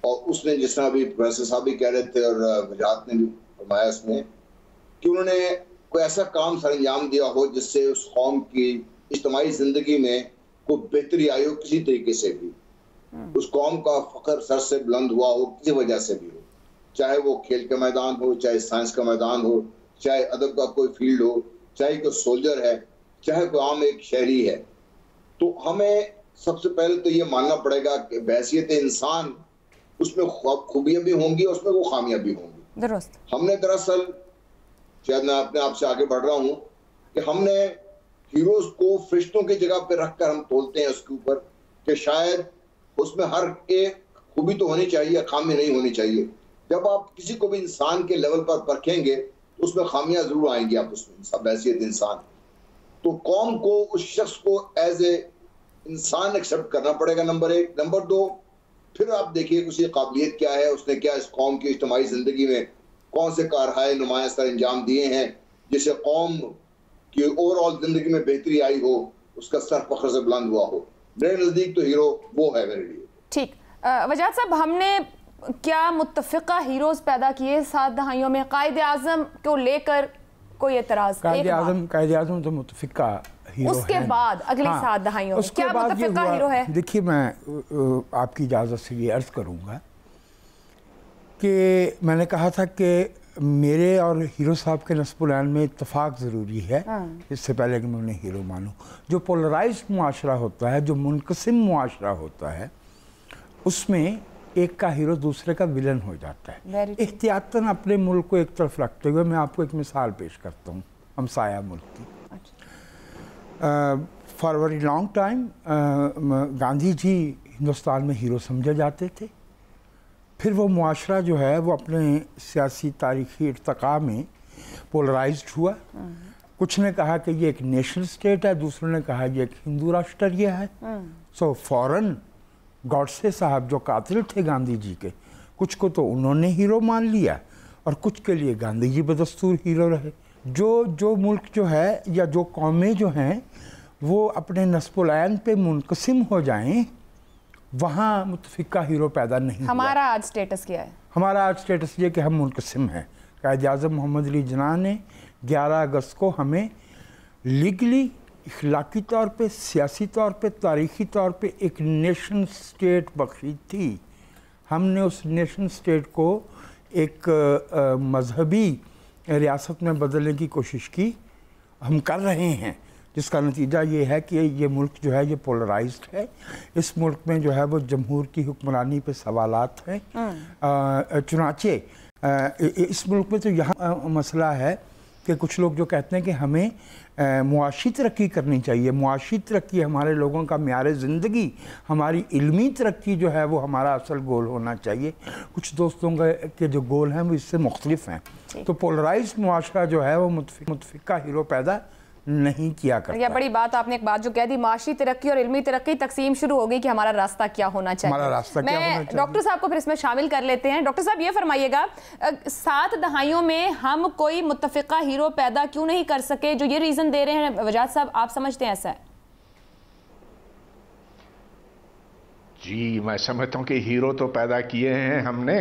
اور اس نے جس طرح ابھی پروفیسر صاحب بھی کہہ رہے تھے اور وجاہت نے بھی فرمایا اس میں کہ انہوں نے کوئی ایسا کام سر انجام دیا ہو جس سے اس قوم کی اجتماعی زندگی میں کوئی بہتری آئی ہو کسی طریقے سے بھی، اس قوم کا فخر سر سے بلند ہوا ہو کسی وجہ سے بھی ہو، چاہے وہ کھیل کا میدان ہو، چاہے سائنس کا میدان ہو، چاہے ادب کا کوئی فیلڈ ہو، چاہے کوئی سولجر ہے، چاہے کوئی عام ایک شہری ہے. تو ہمیں سب سے پہلے تو یہ ماننا پڑے گا کہ بحیثیت انسان اس میں خوبیاں بھی ہوں گی اور اس میں وہ خامیاں بھی ہوں گی. درست. ہم نے دراصل شاید میں اپنے آپ سے آگے بڑھ رہا ہوں کہ ہم نے ہیروز کو فرشتوں کی جگہ پہ رکھ کر ہم تولتے ہیں اس کے اوپر کہ شاید اس میں ہر ایک خوبی تو ہونی چاہیے، خامی نہیں ہونی چاہیے. جب آپ کسی کو بھی انسان کے لیول پر پرکھیں گے تو اس میں خامیاں ضرور آئیں گی آپ اس میں سب بحیثیت انسان. تو قوم کو اس شخص کو ایز اے انسان ایکسیپٹ کرنا پڑے گا، نمبر ایک. نمبر دو، پھر آپ دیکھیے اس کی قابلیت کیا ہے، اس نے کیا اس قوم کی اجتماعی زندگی میں کون سے کارہائے نمایاں سر انجام دیے ہیں جس سے قوم کی اوور آل زندگی میں بہتری آئی ہو، اس کا سر فخر سے بلند ہوا ہو. میرے نزدیک تو ہیرو وہ ہے میرے لیے. ٹھیک. وجاہت صاحب، ہم نے کیا متفقہ ہیروز پیدا کیے 7 دہائیوں میں؟ قائد اعظم کو لے کر کوئی اعتراض؟ قائد اعظم تو متفقہ ہیرو اس کے بعد اگلی 7 دہائیوں میں کیا متفقہ ہیرو ہے؟ دیکھیے، میں آپ کی اجازت سے یہ عرض کروں گا کہ میں نے کہا تھا کہ میرے اور ہیرو صاحب کے نصب العین میں اتفاق ضروری ہے اس سے پہلے کہ میں انہیں ہیرو مانوں. جو پولرائزڈ معاشرہ ہوتا ہے، جو منقسم معاشرہ ہوتا ہے، اس میں ایک کا ہیرو دوسرے کا ویلن ہو جاتا ہے. احتیاطاً اپنے ملک کو ایک طرف رکھتے ہوئے میں آپ کو ایک مثال پیش کرتا ہوں ہمسایہ ملک کی. For very long time Gandhi ji Hindustan میں ہیرو سمجھے جاتے تھے. پھر وہ معاشرہ جو ہے وہ اپنے سیاسی تاریخی ارتقاء میں پولرائزڈ ہوا. کچھ نے کہا کہ یہ ایک نیشنل اسٹیٹ ہے، دوسروں نے کہا یہ ایک ہندو راشٹریہ ہے. سو فوراً گوڈسے صاحب جو قاتل تھے گاندھی جی کے، کچھ کو تو انہوں نے ہیرو مان لیا اور کچھ کے لیے گاندھی جی بدستور ہیرو رہے. جو ملک جو ہے یا جو قومیں جو ہیں وہ اپنے نصب العین پہ منقسم ہو جائیں، وہاں متفقہ ہیرو پیدا نہیں ہوا. ہمارا آج سٹیٹس کیا ہے؟ ہمارا آج سٹیٹس یہ کہ ہم منقسم ہیں. قائد اعظم محمد علی جناح نے 11 اگست کو ہمیں لیگلی، اخلاقی طور پہ، سیاسی طور پہ، تاریخی طور پہ ایک نیشن سٹیٹ بخشی تھی. ہم نے اس نیشن سٹیٹ کو ایک مذہبی ریاست میں بدلنے کی کوشش کی، ہم کر رہے ہیں، جس کا نتیجہ یہ ہے کہ یہ ملک جو ہے یہ پولرائزڈ ہے. اس ملک میں جو ہے وہ جمہور کی حکمرانی پہ سوالات ہیں. چنانچہ اس ملک میں تو یہاں مسئلہ ہے کہ کچھ لوگ جو کہتے ہیں کہ ہمیں معاشی ترقی کرنی چاہیے. معاشی ترقی ہمارے لوگوں کا معیار زندگی، ہماری علمی ترقی جو ہے وہ ہمارا اصل گول ہونا چاہیے. کچھ دوستوں کے جو گول ہیں وہ اس سے مختلف ہیں. تو پولرائزڈ معاشرہ جو ہے وہ متفقہ ہیرو پیدا نہیں کیا کرتا. یہ بڑی بات آپ نے ایک بات جو کہہ دی، معاشی ترقی اور علمی ترقی، تقسیم شروع ہو گئی کہ ہمارا راستہ کیا ہونا چاہیے. میں ڈاکٹر صاحب کو پھر اس میں شامل کر لیتے ہیں. ڈاکٹر صاحب یہ فرمائیے گا، 7 دہائیوں میں ہم کوئی متفقہ ہیرو پیدا کیوں نہیں کر سکے؟ جو یہ ریزن دے رہے ہیں وجاہت صاحب، آپ سمجھتے ہیں ایسا ہے؟ جی، میں سمجھتا ہوں کہ ہیرو تو پیدا کیے ہیں ہم نے.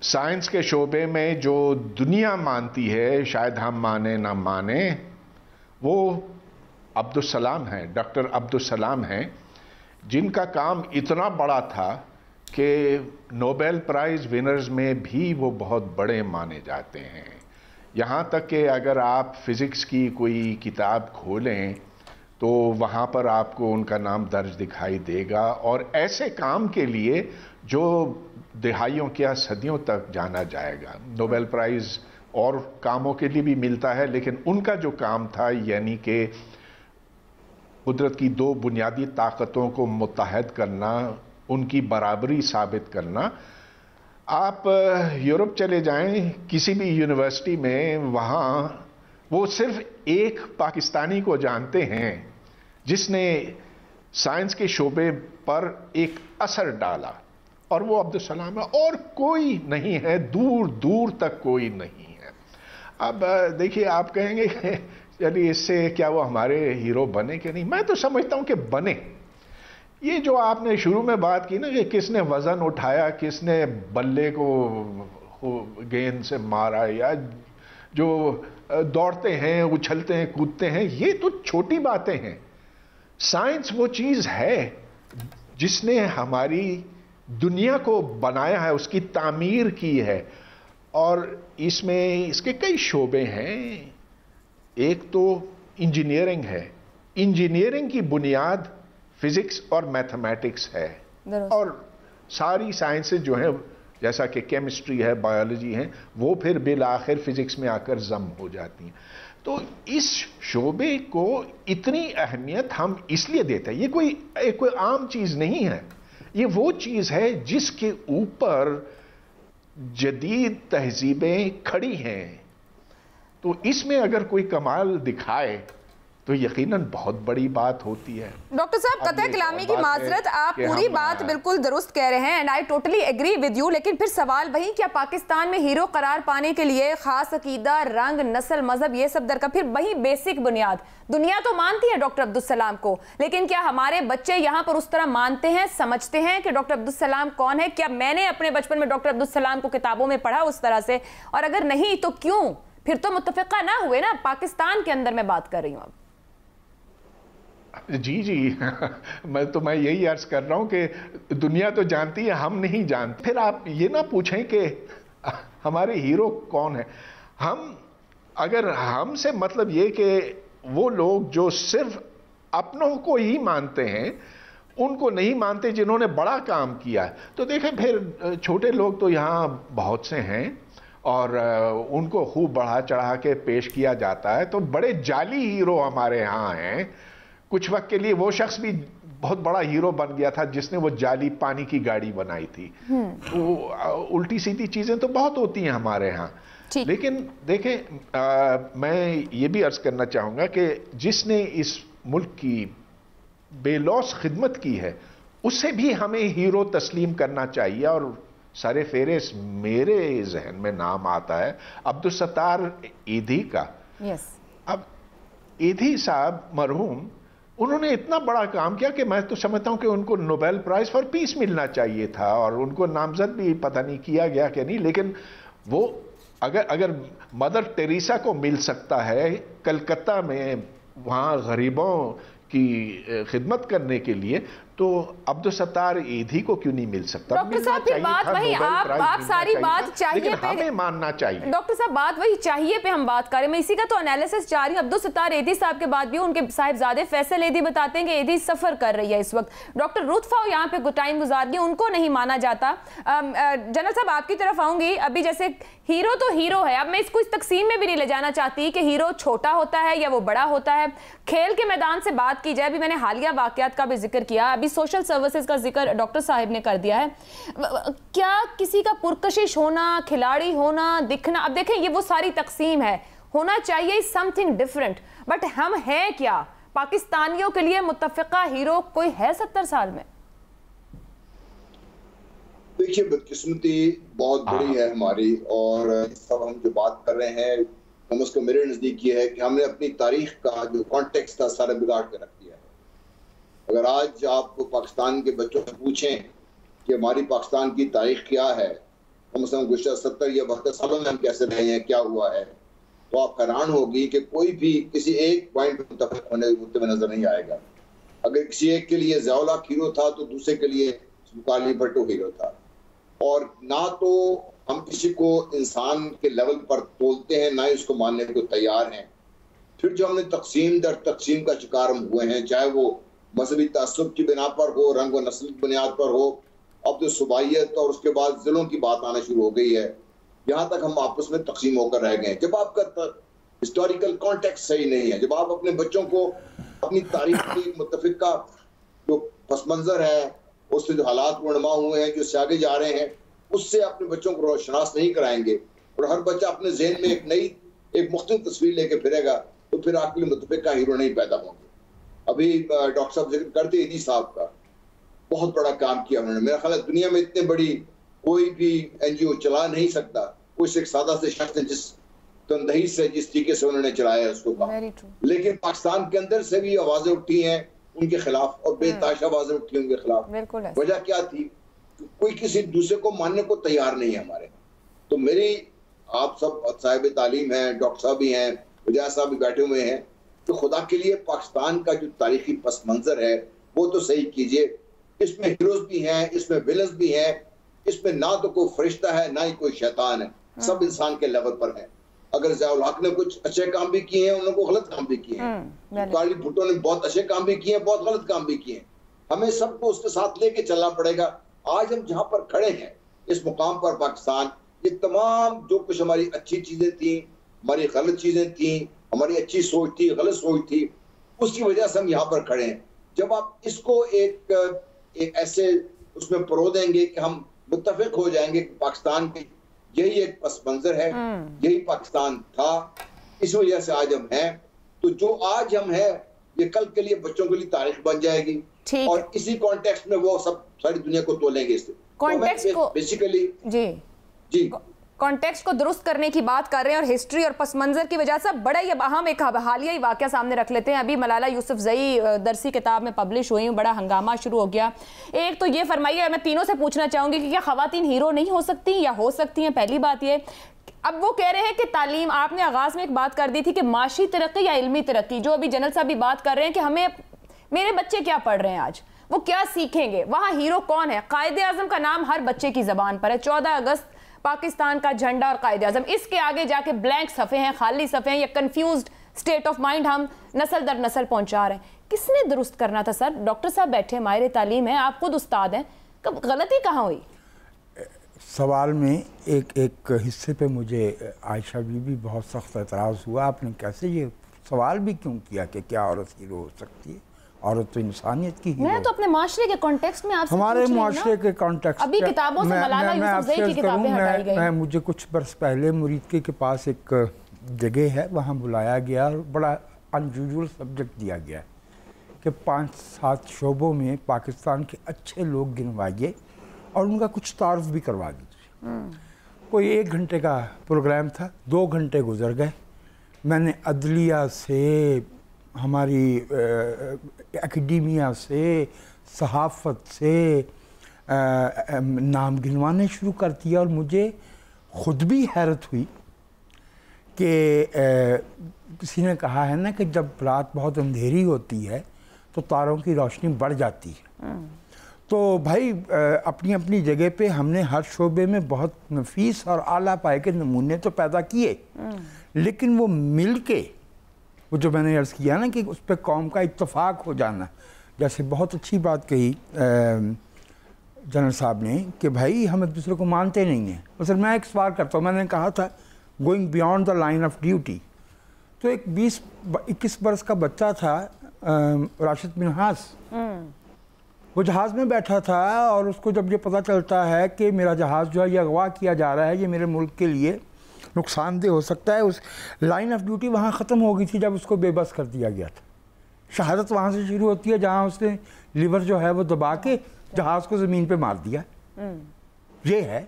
سائنس کے شعبے میں جو دنیا مانتی ہے، شاید ہم مانیں نہ مانیں، وہ عبدالسلام ہیں، ڈاکٹر عبدالسلام ہیں، جن کا کام اتنا بڑا تھا کہ نوبل پرائز ونرز میں بھی وہ بہت بڑے مانے جاتے ہیں. یہاں تک کہ اگر آپ فزکس کی کوئی کتاب کھولیں تو وہاں پر آپ کو ان کا نام درج دکھائی دے گا، اور ایسے کام کے لیے جو دہائیوں کیا صدیوں تک جانا جائے گا. نوبل پرائز اور کاموں کے لیے بھی ملتا ہے، لیکن ان کا جو کام تھا، یعنی کہ قدرت کی 2 بنیادی طاقتوں کو متحد کرنا، ان کی برابری ثابت کرنا. آپ یورپ چلے جائیں کسی بھی یونیورسٹی میں، وہاں وہ صرف ایک پاکستانی کو جانتے ہیں جس نے سائنس کے شعبے پر ایک اثر ڈالا، اور وہ عبدالسلام ہے، اور کوئی نہیں ہے، دور دور تک کوئی نہیں ہے. اب دیکھیے، آپ کہیں گے کہ چلیے اس سے کیا وہ ہمارے ہیرو بنے کہ نہیں؟ میں تو سمجھتا ہوں کہ بنے. یہ جو آپ نے شروع میں بات کی نا کہ کس نے وزن اٹھایا، کس نے بلے کو گیند سے مارا، یا جو دوڑتے ہیں، اچھلتے ہیں، کودتے ہیں، یہ تو چھوٹی باتیں ہیں. سائنس وہ چیز ہے جس نے ہماری دنیا کو بنایا ہے، اس کی تعمیر کی ہے، اور اس میں اس کے کئی شعبے ہیں. ایک تو انجینئرنگ ہے. انجینئرنگ کی بنیاد فزکس اور میتھمیٹکس ہے، اور ساری سائنسز جو ہیں جیسا کہ کیمسٹری ہے، بایولوجی ہے، وہ پھر بالآخر فزکس میں آ کر ضم ہو جاتی ہیں. تو اس شعبے کو اتنی اہمیت ہم اس لیے دیتے ہیں. یہ کوئی عام چیز نہیں ہے، یہ وہ چیز ہے جس کے اوپر جدید تہذیبیں کھڑی ہیں. تو اس میں اگر کوئی کمال دکھائے تو یقیناً بہت بڑی بات ہوتی ہے. ڈاکٹر صاحب قطع کلامی کی معذرت، آپ پوری بات بالکل درست کہہ رہے ہیں and I totally agree with you, لیکن پھر سوال وہی، کیا پاکستان میں ہیرو قرار پانے کے لیے خاص عقیدہ، رنگ، نسل، مذہب یہ سب درکار؟ پھر وہی بیسک بنیاد دنیا تو مانتی ہے ڈاکٹر عبدالسلام کو، لیکن کیا ہمارے بچے یہاں پر اس طرح مانتے ہیں، سمجھتے ہیں کہ ڈاکٹر عبدالسلام کون ہے؟ کیا میں نے اپنے بچپن میں ڈاکٹر عبدالسلام کو کتابوں میں پڑھا اس طرح سے؟ اور اگر نہیں تو کیوں؟ پھر تو متفقہ نہ ہوئے نا. پاکستان کے اندر میں بات کر رہی ہوں اب. جی میں یہی عرض کر رہا ہوں کہ دنیا تو جانتی ہے، ہم نہیں جانتے. پھر آپ یہ نہ پوچھیں کہ ہمارے ہیرو کون ہے. اگر ہم سے مطلب یہ کہ وہ لوگ جو صرف اپنوں کو ہی مانتے ہیں، ان کو نہیں مانتے جنہوں نے بڑا کام کیا، تو دیکھیں پھر چھوٹے لوگ تو یہاں بہت سے ہیں اور ان کو خوب بڑھا چڑھا کے پیش کیا جاتا ہے. تو بڑے جعلی ہیرو ہمارے ہاں ہیں. کچھ وقت کے لیے وہ شخص بھی بہت بڑا ہیرو بن گیا تھا جس نے وہ جعلی پانی کی گاڑی بنائی تھی. وہ الٹی سیدھی چیزیں تو بہت ہوتی ہیں ہمارے ہاں. لیکن دیکھیں میں یہ بھی عرض کرنا چاہوں گا کہ جس نے اس ملک کی بے لوث خدمت کی ہے اسے بھی ہمیں ہیرو تسلیم کرنا چاہیے. اور سر فہرست میرے ذہن میں نام آتا ہے عبدالستار ایدھی کا. اب ایدھی صاحب مرحوم، انہوں نے اتنا بڑا کام کیا کہ میں تو سمجھتا ہوں کہ ان کو نوبیل پرائز فار پیس ملنا چاہیے تھا، اور ان کو نامزد بھی پتہ نہیں کیا گیا کہ نہیں. لیکن وہ اگر مدر ٹیریسا کو مل سکتا ہے کلکتہ میں وہاں غریبوں کی خدمت کرنے کے لیے، تو عبدالستار ایدھی کو کیوں نہیں مل سکتا؟ ڈاکٹر صاحب پھر بات وہی، آپ ساری بات چاہیے پہ ہمیں ماننا چاہیے. ڈاکٹر صاحب بات وہی چاہیے پہ ہم بات کریں. میں اسی کا تو انالیسس چاہ رہی ہوں. عبدالستار ایدھی صاحب کے بعد بھی ان کے صاحبزادے فیصل ایدھی بتاتے ہیں کہ ایدھی سفر کر رہی ہے اس وقت. ڈاکٹر روت فاؤ یہاں پہ ٹائم گزار گئی، ان کو نہیں مانا جاتا. جنرل صاحب آپ کی طرف آؤں گی. ابھی جیسے ہیرو تو ہیرو ہے، اب میں اس کو اس تقسیم میں بھی نہیں لے جانا چاہتی کہ ہیرو چھوٹا ہوتا ہے یا وہ بڑا ہوتا ہے. کھیل کے میدان سے بات کی جائے، ابھی میں نے حالیہ واقعات کا بھی ذکر کیا، ابھی سوشل سروسز کا ذکر ڈاکٹر صاحب نے کر دیا ہے. کیا کسی کا پرکشش ہونا، کھلاڑی ہونا، دکھنا، اب دیکھیں یہ وہ ساری تقسیم ہے، ہونا چاہیے something different، بٹ ہم ہیں کیا؟ پاکستانیوں کے لیے متفقہ ہیرو کوئی ہے 70 سال میں؟ دیکھیے بدقسمتی بہت بڑی ہے ہماری، اور سب ہم جو بات کر رہے ہیں ہم اس کو میرے نزدیک یہ ہے کہ ہم نے اپنی تاریخ کا جو کانٹیکسٹ تھا سارا بگاڑ کے رکھ دیا ہے. اگر آج آپ کو پاکستان کے بچوں سے پوچھیں کہ ہماری پاکستان کی تاریخ کیا ہے، ہم مثلا گزشتہ 70 یا 72 سالوں میں ہم کیسے رہے ہیں، کیا ہوا ہے، تو آپ حیران ہوگی کہ کوئی بھی کسی ایک پوائنٹ پہ متفق ہوتے ہوئے نظر نہیں آئے گا. اگر کسی ایک کے لیے ضیاء الحق ہیرو تھا تو دوسرے کے لیے سلطان بھٹو ہیرو تھا. اور نہ تو ہم کسی کو انسان کے لیول پر تولتے ہیں، نہ ہی اس کو ماننے کو تیار ہیں. پھر جو ہم نے تقسیم در تقسیم کا شکار ہم ہوئے ہیں، چاہے وہ مذہبی تعصب کی بنا پر ہو، رنگ و نسل کی بنیاد پر ہو، اب جو صوبائیت اور اس کے بعد ضلعوں کی بات آنا شروع ہو گئی ہے، یہاں تک ہم آپس میں تقسیم ہو کر رہ گئے ہیں. جب آپ کا ہسٹوریکل کانٹیکسٹ صحیح نہیں ہے، جب آپ اپنے بچوں کو اپنی تاریخ کی متفقہ جو پس منظر ہے، اس سے جو حالات رونما ہوئے ہیں، جو سے آگے جا رہے ہیں، اس سے اپنے بچوں کو روشناس نہیں کرائیں گے، اور ہر بچہ اپنے ذہن میں ایک مختلف تصویر لے کے پھرے گا، تو پھر آپ کے لیے متفقہ ہیرو نہیں پیدا ہوں گے. ابھی ڈاکٹر صاحب ذکر کرتے ایدھی صاحب کا، بہت بڑا کام کیا انہوں نے. میرا خیال ہے دنیا میں اتنے بڑی کوئی بھی NGO چلا نہیں سکتا، کوئی ایک سادہ سے شخص نے جس تندہی سے، جس طریقے سے انہوں نے چلایا ہے اس کو کہا. لیکن پاکستان کے اندر سے بھی آوازیں اٹھی ہیں ان کے خلاف اور بے تحاشا آوازیں اٹھی ان کے خلاف. وجہ کیا تھی؟ کوئی کسی دوسرے کو ماننے کو تیار نہیں ہے ہمارے. تو میری آپ سب صاحب تعلیم ہیں, ڈاکٹر صاحب بھی ہیں, وجہ صاحب بھی بیٹھے ہوئے ہیں, تو خدا کے لیے پاکستان کا جو تاریخی پس منظر ہے وہ تو صحیح کیجئے. اس میں ہیروز بھی ہیں, اس میں ویلنز بھی ہیں, اس میں نہ تو کوئی فرشتہ ہے نہ ہی کوئی شیطان ہے, سب انسان کے لیول پر ہیں. اگر ضیاء الحق نے کچھ اچھے کام بھی کیے ہیں, انہوں کو غلط کام بھی کیے ہیں. قاری بھٹو نے بہت اچھے کام بھی کیے ہیں, بہت غلط کام بھی کیے ہیں. ہمیں سب کو اس کے ساتھ لے کے چلنا پڑے گا. آج ہم جہاں پر کھڑے ہیں اس مقام پر پاکستان, یہ تمام جو کچھ ہماری اچھی چیزیں تھیں, ہماری غلط چیزیں تھیں, ہماری اچھی سوچ تھی, غلط سوچ تھی, اس کی وجہ سے ہم یہاں پر کھڑے ہیں. جب آپ اس کو ایک ایسے اس میں پرو دیں گے کہ ہم متفق ہو جائیں گے کہ پاکستان کی یہی ایک پس منظر ہے, یہی پاکستان تھا, اس وجہ سے آج ہم ہیں, تو جو آج ہم ہیں یہ کل کے لیے بچوں کے لیے تاریخ بن جائے گی, اور اسی کانٹیکسٹ میں وہ سب ساری دنیا کو تولیں گے. اس سے کانٹیکسٹ کو بیسیکلی جی کانٹیکسٹ کو درست کرنے کی بات کر رہے ہیں, اور ہسٹری اور پس منظر کی وجہ سے بڑا ہی اہم ایک حالیہ واقعہ سامنے رکھ لیتے ہیں. ابھی ملالہ یوسفزئی درسی کتاب میں پبلش ہوئی, بڑا ہنگامہ شروع ہو گیا. ایک تو یہ فرمائیے, میں تینوں سے پوچھنا چاہوں گی کہ کیا خواتین ہیرو نہیں ہو سکتی یا ہو سکتی ہیں؟ پہلی بات یہ, اب وہ کہہ رہے ہیں کہ تعلیم, آپ نے آغاز میں ایک بات کر دی تھی کہ معاشی ترقی یا علمی ترقی, جو ابھی جنرل صاحب بھی بات کر رہے ہیں کہ ہمیں میرے بچے کیا پڑھ رہے ہیں آج, وہ کیا سیکھیں گے, وہاں ہیرو کون ہے؟ قائد اعظم کا نام ہر بچے کی زبان پر ہے, 14 اگست پاکستان کا جھنڈا اور قائد اعظم, اس کے آگے جا کے بلینک صفحے ہیں, خالی صفحے ہیں, یا کنفیوزڈ سٹیٹ آف مائنڈ ہم نسل در نسل پہنچا رہے ہیں. کس نے درست کرنا تھا سر؟ ڈاکٹر صاحب بیٹھے, ماہر تعلیم ہیں, آپ خود استاد ہیں, غلطی کہاں ہوئی؟ سوال میں ایک حصے پہ مجھے عائشہ بھی بہت سخت اعتراض ہوا. آپ نے کیسے یہ سوال بھی کیوں کیا کہ کیا عورت ہیرو ہو سکتی ہے؟ عورت تو انسانیت کی ہیرو. میں تو اپنے معاشرے کے کانٹیکسٹ میں آپ سے ہمارے معاشرے کے کانٹیکسٹ ابھی کتابوں سے ملالہ یوسفزئی کی کتابیں ہٹائی گئی. مجھے کچھ برس پہلے مریدکے کے پاس ایک جگہ ہے, وہاں بلایا گیا اور بڑا انیوژول سبجیکٹ دیا گیا کہ 5-7 شعبوں میں پاکستان کے اچھے لوگ گنوائیے اور ان کا کچھ تعارف بھی کروا دیجیے. کوئی 1 گھنٹے کا پروگرام تھا, 2 گھنٹے گزر گئے. میں نے عدلیہ سے, ہماری اکیڈیمیا سے, صحافت سے نام گنوانے شروع کر دیا, اور مجھے خود بھی حیرت ہوئی کہ کسی نے کہا ہے نا کہ جب رات بہت اندھیری ہوتی ہے تو تاروں کی روشنی بڑھ جاتی ہے. تو بھائی اپنی اپنی جگہ پہ ہم نے ہر شعبے میں بہت نفیس اور اعلیٰ پائے کے نمونے تو پیدا کیے, لیکن وہ مل کے, وہ جو میں نے عرض کیا نا کہ اس پہ قوم کا اتفاق ہو جانا, جیسے بہت اچھی بات کہی جنرل صاحب نے کہ بھائی ہم ایک دوسرے کو مانتے نہیں ہیں. مثلا میں ایک سوال کرتا ہوں, میں نے کہا تھا going beyond the line of duty, تو ایک 20-21 برس کا بچہ تھا راشد منہاس, وہ جہاز میں بیٹھا تھا, اور اس کو جب یہ پتہ چلتا ہے کہ میرا جہاز جو ہے یہ اغوا کیا جا رہا ہے, یہ میرے ملک کے لیے نقصان دہ ہو سکتا ہے, اس لائن آف ڈیوٹی وہاں ختم ہو گئی تھی جب اس کو بے بس کر دیا گیا تھا. شہادت وہاں سے شروع ہوتی ہے جہاں اس نے لیور جو ہے وہ دبا کے جہاز کو زمین پہ مار دیا. یہ ہے,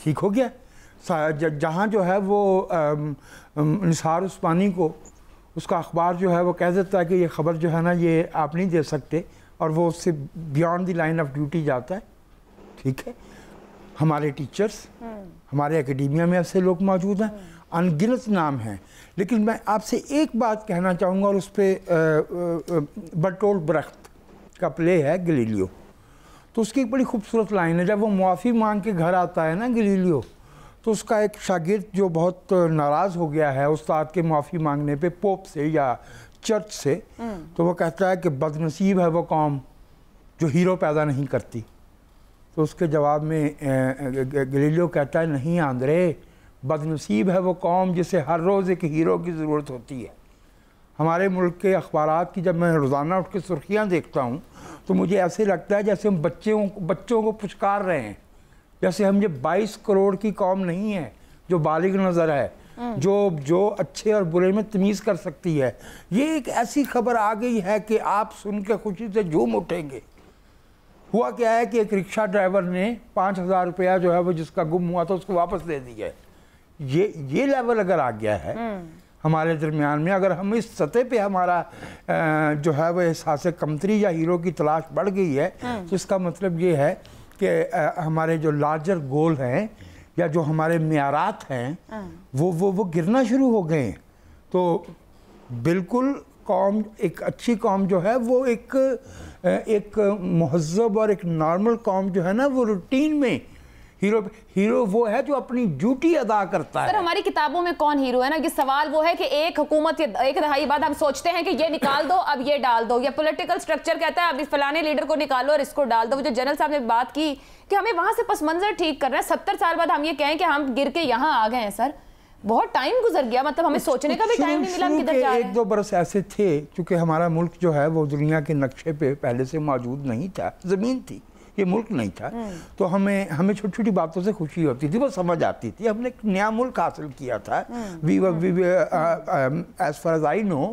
ٹھیک ہو گیا. جہاں جو ہے وہ نثار عثمانی کو اس کا اخبار جو ہے وہ کہہ دیتا ہے کہ یہ خبر جو ہے نا یہ آپ نہیں دے سکتے, اور وہ اس سے beyond the line of duty جاتا ہے. ٹھیک ہے, ہمارے ٹیچرز, ہمارے اکیڈیمیا میں ایسے لوگ موجود ہیں, انگنت نام ہیں. لیکن میں آپ سے ایک بات کہنا چاہوں گا, اور اس پہ برٹولٹ برخت کا پلے ہے گلیلیو, تو اس کی ایک بڑی خوبصورت لائن ہے. جب وہ معافی مانگ کے گھر آتا ہے نا گلیلیو, تو اس کا ایک شاگرد جو بہت ناراض ہو گیا ہے استاد کے معافی مانگنے پہ پوپ سے یا چرچ سے, تو وہ کہتا ہے کہ بد نصیب ہے وہ قوم جو ہیرو پیدا نہیں کرتی. تو اس کے جواب میں گلیلیو کہتا ہے نہیں آندرے, بد نصیب ہے وہ قوم جسے ہر روز ایک ہیرو کی ضرورت ہوتی ہے. ہمارے ملک کے اخبارات کی جب میں روزانہ اٹھ کے سرخیاں دیکھتا ہوں تو مجھے ایسے لگتا ہے جیسے ہم بچوں کو پچکار رہے ہیں, جیسے ہم یہ 22 کروڑ کی قوم نہیں ہے جو بالغ نظر ہے, جو اچھے اور برے میں تمیز کر سکتی ہے. یہ ایک ایسی خبر آ گئی ہے کہ آپ سن کے خوشی سے جھوم اٹھیں گے. ہوا کیا ہے کہ ایک رکشہ ڈرائیور نے 5,000 روپیہ جو ہے وہ جس کا گم ہوا تھا اس کو واپس دے دیا ہے. یہ لیول اگر آ گیا ہے, ہمارے درمیان میں. اگر ہم اس سطح پہ ہمارا جو ہے وہ احساس کمتری یا ہیرو کی تلاش بڑھ گئی ہے تو اس کا مطلب یہ ہے کہ ہمارے جو لارجر گول ہیں یا جو ہمارے معیارات ہیں وہ گرنا شروع ہو گئے ہیں. تو بالکل قوم، ایک اچھی قوم جو ہے وہ ایک مہذب اور ایک نارمل قوم جو ہے نا وہ روٹین میں ہیرو وہ ہے جو اپنی ڈیوٹی ادا کرتا ہے. سر ہماری کتابوں میں کون ہیرو ہے نا؟ یہ سوال وہ ہے کہ ایک حکومت ایک دہائی بعد ہم سوچتے ہیں کہ یہ نکال دو اب یہ ڈال دو، یا پولیٹیکل سٹرکچر کہتا ہے اب اس فلانے لیڈر کو نکالو اور اس کو ڈال دو. جو جنرل صاحب نے بات کی کہ ہمیں وہاں سے پس منظر ٹھیک کرنا ہے، 70 سال بعد ہم یہ کہیں کہ ہم گر کے یہاں آ گئے ہیں. سر بہت ٹائم گزر گیا، مطلب ہمیں سوچنے کا بھی ٹائم نہیں ملا ہم کدھر جا رہے ہیں. 1-2 برس ایسے تھے چونکہ ہمارا ملک جو ہے وہ دنیا کے نقشے پہ پہلے سے موجود نہیں تھا، زمین تھی، یہ ملک نہیں تھا. تو ہمیں چھوٹی چھوٹی باتوں سے خوشی ہوتی تھی، وہ سمجھ آتی تھی. ہم نے ایک نیا ملک حاصل کیا تھا. ایز فار ایز آئی نو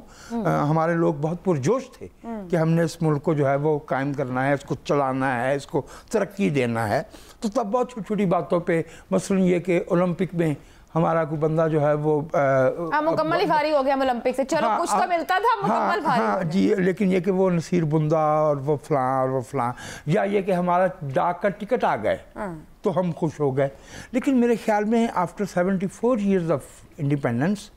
ہمارے لوگ بہت پرجوش تھے کہ ہم نے اس ملک کو جو ہے وہ قائم کرنا ہے، اس کو چلانا ہے، اس کو ترقی دینا ہے. تو تب بہت چھوٹی چھوٹی باتوں پہ، مثلا یہ کہ اولمپک میں ہمارا کوئی بندہ جو ہے وہ مکمل ہی فارغ ہو گیا ہم اولمپک سے. چلو کچھ تو ملتا تھا، مکمل فارغ ہو گیا. جی، لیکن یہ کہ وہ نصیر بندہ اور وہ فلاں اور وہ فلاں، یا یہ کہ ہمارا ڈاک کا ٹکٹ آ گئے تو ہم خوش ہو گئے. لیکن میرے خیال میں آفٹر 74 ایئرز آف انڈیپینڈنس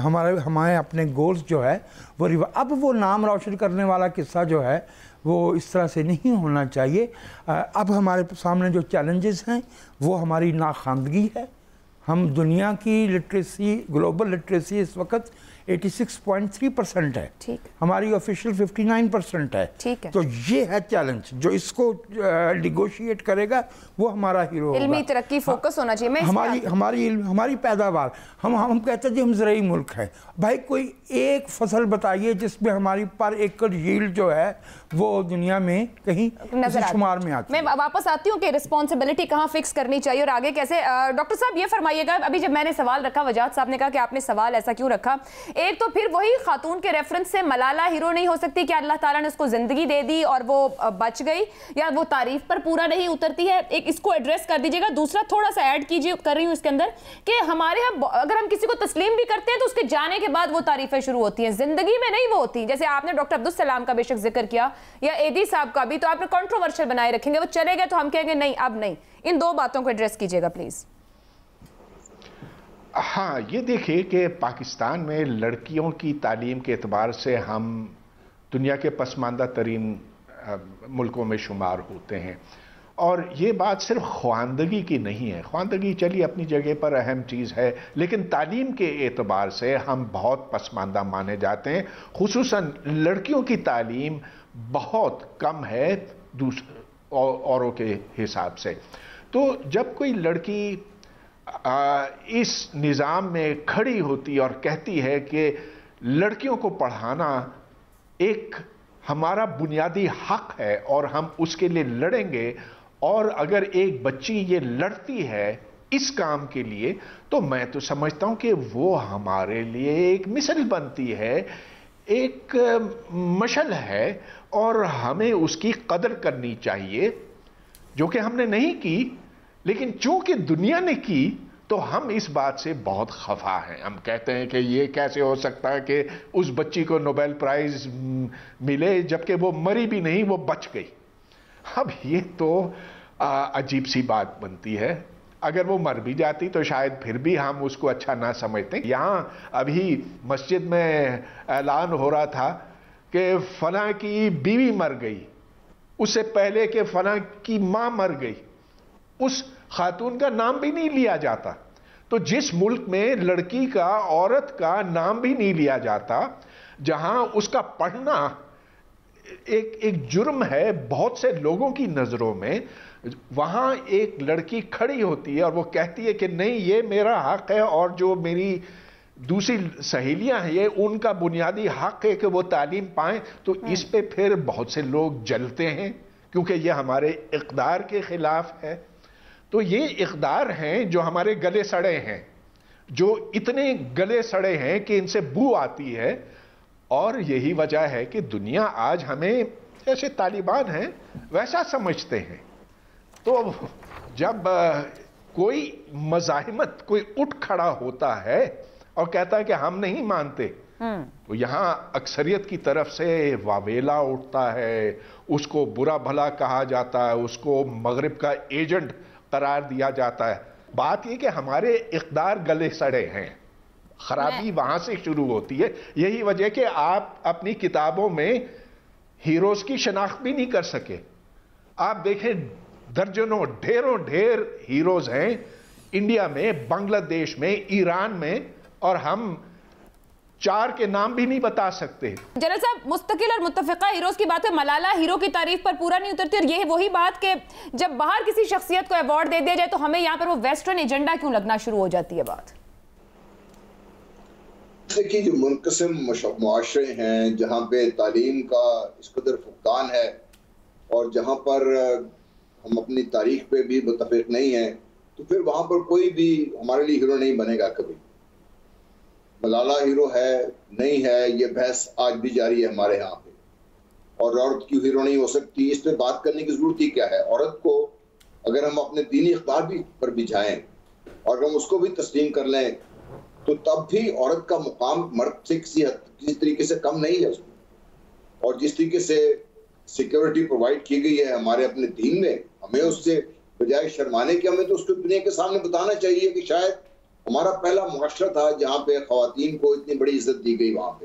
ہمارے اپنے گولز جو ہے وہ اب وہ نام روشن کرنے والا قصہ جو ہے وہ اس طرح سے نہیں ہونا چاہیے. اب ہمارے سامنے جو چیلنجز ہیں وہ ہماری ناخواندگی ہے. ہم دنیا کی لٹریسی، گلوبل لٹریسی اس وقت 86.3% ہے، ہماری آفیشیل 59% ہے. تو یہ ہے چیلنج، جو اس کو نیگوشیٹ کرے گا وہ ہمارا ہیرو ہوگا. علمی ترقی فوکس ہونا چاہیے. ہماری پیداوار، ہم کہتے ہیں جی ہم زرعی ملک ہیں. بھائی کوئی ایک فصل بتائیے جس میں ہماری پر ایکڑ ییلڈ جو ہے وہ دنیا میں کہیں کسی شمار میں آتی ہے. میں واپس آتی ہوں کہ رسپانسبلٹی کہاں فکس کرنی چاہیے اور آگے کیسے. ڈاکٹر صاحب یہ فرمائیے گا، ابھی جب میں نے سوال رکھا، وجاہت صاحب نے کہا کہ آپ نے سوال ایسا کیوں رکھا. ایک تو پھر وہی خاتون کے ریفرنس سے ملالہ ہیرو نہیں ہو سکتی کہ اللہ تعالیٰ نے اس کو زندگی دے دی اور وہ بچ گئی، یا وہ تعریف پر پورا نہیں اترتی ہے. ایک اس کو ایڈریس کر دیجیے گا. دوسرا تھوڑا سا ایڈ کیجیے کر رہی ہوں اس کے اندر کہ ہمارے ہاں اگر ہم کسی کو تسلیم بھی کرتے ہیں تو اس کے جانے کے بعد وہ تعریفیں شروع ہوتی ہیں، زندگی میں نہیں وہ ہوتی. جیسے آپ نے ڈاکٹر عبدالسلام کا بے شک ذکر کیا یا ایدی صاحب کا بھی، تو آپ نے کنٹروورشل بنائے رکھیں گے. وہ چلے گئے تو ہم کہیں گے نہیں اب نہیں. ان دو باتوں کو ایڈریس کیجیے گا پلیز. ہاں، یہ دیکھیں کہ پاکستان میں لڑکیوں کی تعلیم کے اعتبار سے ہم دنیا کے پسماندہ ترین ملکوں میں شمار ہوتے ہیں. اور یہ بات صرف خواندگی کی نہیں ہے. خواندگی چلی اپنی جگہ پر اہم چیز ہے، لیکن تعلیم کے اعتبار سے ہم بہت پسماندہ مانے جاتے ہیں. خصوصاً لڑکیوں کی تعلیم بہت کم ہے اوروں کے حساب سے. تو جب کوئی لڑکی اس نظام میں کھڑی ہوتی اور کہتی ہے کہ لڑکیوں کو پڑھانا ایک ہمارا بنیادی حق ہے اور ہم اس کے لیے لڑیں گے، اور اگر ایک بچی یہ لڑتی ہے اس کام کے لیے تو میں تو سمجھتا ہوں کہ وہ ہمارے لیے ایک مثال بنتی ہے، ایک مشعل ہے، اور ہمیں اس کی قدر کرنی چاہیے، جو کہ ہم نے نہیں کی. لیکن چونکہ دنیا نے کی تو ہم اس بات سے بہت خفا ہیں. ہم کہتے ہیں کہ یہ کیسے ہو سکتا ہے کہ اس بچی کو نوبیل پرائز ملے جبکہ وہ مری بھی نہیں، وہ بچ گئی. اب یہ تو عجیب سی بات بنتی ہے. اگر وہ مر بھی جاتی تو شاید پھر بھی ہم اس کو اچھا نہ سمجھتے. یہاں ابھی مسجد میں اعلان ہو رہا تھا کہ فلاں کی بیوی مر گئی، اس سے پہلے کہ فلاں کی ماں مر گئی. اس خاتون کا نام بھی نہیں لیا جاتا. تو جس ملک میں لڑکی کا، عورت کا نام بھی نہیں لیا جاتا، جہاں اس کا پڑھنا ایک جرم ہے بہت سے لوگوں کی نظروں میں، وہاں ایک لڑکی کھڑی ہوتی ہے اور وہ کہتی ہے کہ نہیں یہ میرا حق ہے، اور جو میری دوسری سہیلیاں ہیں یہ ان کا بنیادی حق ہے کہ وہ تعلیم پائیں. تو اس پہ پھر بہت سے لوگ جلتے ہیں کیونکہ یہ ہمارے اقدار کے خلاف ہے. تو یہ اقدار ہیں جو ہمارے گلے سڑے ہیں، جو اتنے گلے سڑے ہیں کہ ان سے بو آتی ہے. اور یہی وجہ ہے کہ دنیا آج ہمیں جیسے طالبان ہیں ویسا سمجھتے ہیں. تو جب کوئی مزاحمت، کوئی اٹھ کھڑا ہوتا ہے اور کہتا ہے کہ ہم نہیں مانتے. تو یہاں اکثریت کی طرف سے واویلا اٹھتا ہے, اس کو برا بھلا کہا جاتا ہے, اس کو مغرب کا ایجنٹ قرار دیا جاتا ہے. بات یہ کہ ہمارے اقدار گلے سڑے ہیں, خرابی وہاں سے شروع ہوتی ہے. یہی وجہ کہ آپ اپنی کتابوں میں ہیروز کی شناخت بھی نہیں کر سکے. آپ دیکھیں درجنوں ڈھیروں ڈھیر ہیروز ہیں انڈیا میں, بنگلہ دیش میں, ایران میں, اور ہم 4 کے نام بھی نہیں بتا سکتے. جنرل صاحب, مستقل اور متفقہ ہیروز کی بات ہے, ملالہ ہیرو کی تعریف پر پورا نہیں اترتی, اور یہ وہی بات کہ جب باہر کسی شخصیت کو ایوارڈ دے دیا جائے تو ہمیں یہاں پر وہ ویسٹرن ایجنڈا کیوں لگنا شروع ہو جاتی ہے بات؟ دیکھیے, جو منقسم معاشرے ہیں جہاں پہ تعلیم کا اس قدر فقدان ہے, اور جہاں پر ہم اپنی تاریخ پہ بھی متفق نہیں ہیں, تو پھر وہاں پر کوئی بھی ہمارے لیے ہیرو نہیں بنے گا کبھی. ملالہ ہیرو ہے نہیں ہے, یہ بحث آج بھی جاری ہے ہمارے ہاں پہ. اور عورت کی ہیرو نہیں ہو سکتی, اس پہ بات کرنے کی ضرورت ہی کیا ہے؟ عورت کو اگر ہم اپنے دینی اقدار بھی پر بھی جائیں اور ہم اس کو بھی تسلیم کر لیں, تو تب بھی عورت کا مقام مرد سے کسی طریقے سے کم نہیں ہے اس میں. اور جس طریقے سے سیکیورٹی پرووائڈ کی گئی ہے ہمارے اپنے دین میں, ہمیں اس سے بجائے شرمانے کے ہمیں تو اس کو دنیا کے سامنے بتانا چاہیے کہ شاید ہمارا پہلا معاشرہ تھا جہاں پہ خواتین کو اتنی بڑی عزت دی گئی. وہاں پہ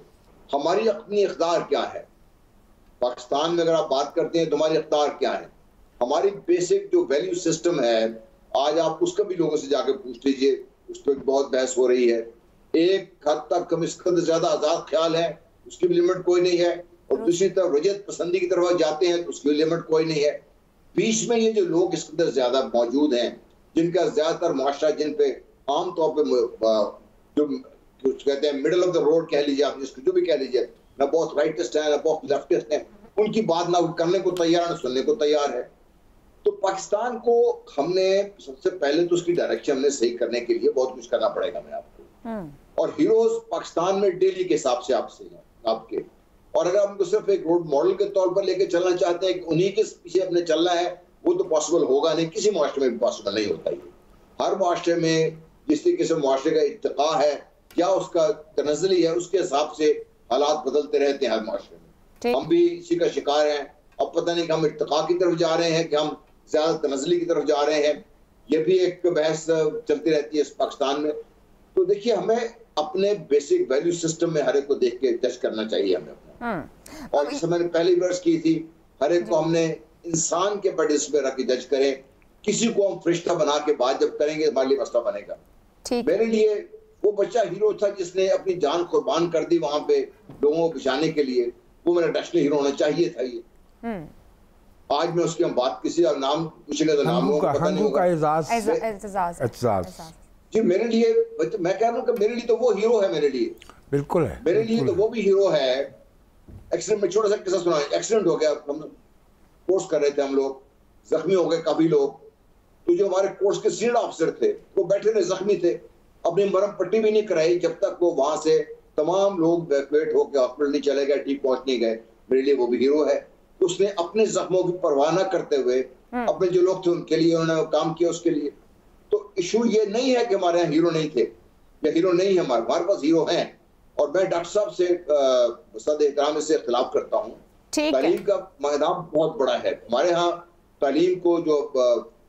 ہماری اپنی اقدار کیا ہے؟ پاکستان میں اگر آپ بات کرتے ہیں تو ہماری اقدار کیا ہے؟ ہماری بیسک جو ویلیو سسٹم ہے, آج آپ اس کا بھی لوگوں سے جا کے پوچھ لیجئے, اس پہ بہت بحث ہو رہی ہے. ایک حد تک کم اس قدر زیادہ آزاد خیال ہے, اس کی بھی لمٹ کوئی نہیں ہے, اور دوسری طرف رجعت پسندی کی طرف جاتے ہیں تو اس کی بھی لمٹ کوئی نہیں ہے. بیچ میں یہ جو لوگ اس قدر زیادہ موجود ہیں, جن کا زیادہ تر معاشرہ, جن پہ عام طور پہ جو کہتے ہیں مڈل آف دا روڈ کہہ لیجیے آپ, جس کو جو بھی کہہ لیجیے, نہ بہت رائٹسٹ ہیں نہ بہت لیفٹسٹ ہیں, ان کی بات نہ کرنے کو تیار نہ سننے کو تیار ہے. تو پاکستان کو ہم نے سب سے پہلے تو اس کی ڈائریکشن ہم نے صحیح کرنے کے لیے بہت کچھ کرنا پڑے گا میں آپ کو. اور ہیروز پاکستان میں ڈیلی کے حساب سے آپ کے, اور اگر ہم کو صرف ایک رول ماڈل کے طور پر لے کے چلنا چاہتے ہیں کہ انہی کے پیچھے اپنے چلنا ہے, وہ تو پاسبل ہوگا نہیں, کسی معاشرے میں بھی پاسبل نہیں ہوتا. یہ ہر معاشرے میں جس طریقے سے معاشرے کا ارتقاء ہے یا اس کا تنزلی ہے, اس کے حساب سے حالات بدلتے رہتے ہیں ہر معاشرے میں. ہم بھی اسی کا شکار ہیں. اب پتہ نہیں کہ ہم ارتقاء کی طرف جا رہے ہیں کہ ہم زیادہ تنزلی کی طرف جا رہے ہیں, یہ بھی ایک بحث چلتی رہتی ہے اس پاکستان میں. تو دیکھیے, ہمیں اپنے بیسک ویلیو سسٹم میں ہر ایک کو دیکھ کے جج کرنا چاہیے ہمیں اپنا. اور جیسے میں نے پہلی ورس کی تھی, ہر ایک کو ہم نے انسان کے بیسس پہ رکھ کے جج کریں. کسی کو ہم فرشتہ بنا کے بات جب کریں گے ہمارے لیے مسئلہ بنے گا. میرے لیے وہ بچہ ہیرو تھا جس نے اپنی جان قربان کر دی وہاں پہ لوگوں کو بچانے کے لیے, وہ میرا نیشنل ہیرو ہونا چاہیے تھا. یہ آج میں اس کی ہم بات کسی اور نام پوچھیں گے تو نام پتہ نہیں ہوگا. جی میرے لیے, میں کہہ رہا ہوں کہ میرے لیے تو وہ ہیرو ہے, میرے لیے بالکل ہے, میرے لیے تو وہ بھی ہیرو ہے. ایکسیڈنٹ میں چھوٹا سا قصہ سنا, ایکسیڈنٹ ہو گیا, ہم کورس کر رہے تھے, ہم لوگ زخمی ہو گئے کافی لوگ. تو جو ہمارے کورس کے سینئر آفیسر تھے وہ بیٹھے تھے, زخمی تھے, اپنی مرہم پٹی بھی نہیں کرائی جب تک وہ وہاں سے تمام لوگ ایویکویٹ ہو کے ہاسپٹل نہیں چلے گئے, ٹھیک پہنچ نہیں گئے. میرے لیے وہ بھی ہیرو ہے. اس نے اپنے زخموں کی پرواہ نہ کرتے ہوئے اپنے جو لوگ تھے ان کے لیے انہوں نے کام کیا اس کے لیے. تو ایشو یہ نہیں ہے کہ ہمارے یہاں ہیرو نہیں تھے یا ہیرو نہیں ہے, ہمارے پاس ہیرو ہیں. اور میں ڈاکٹر صاحب سے صد احترام سے اختلاف کرتا ہوں. تعلیم کا میدان بہت بڑا ہے ہمارے ہاں. تعلیم کو جو